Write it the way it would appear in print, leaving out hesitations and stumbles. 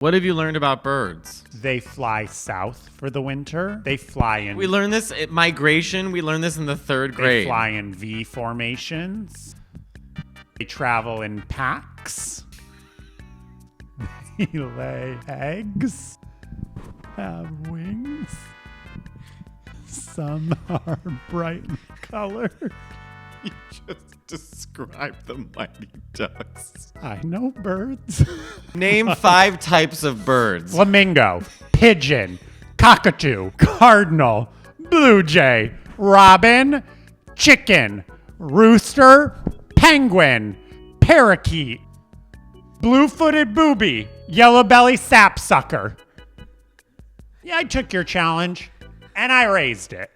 What have you learned about birds? They fly south for the winter. They fly in. We learned this at migration. We learned this in the third grade. They fly in V formations. They travel in packs. They lay eggs. Have wings. Some are bright colored. You just described the mighty ducks. I know birds. Name 5 types of birds. Flamingo, pigeon, cockatoo, cardinal, blue jay, robin, chicken, rooster, penguin, parakeet, blue-footed booby, yellow-belly sapsucker. Yeah, I took your challenge, and I raised it.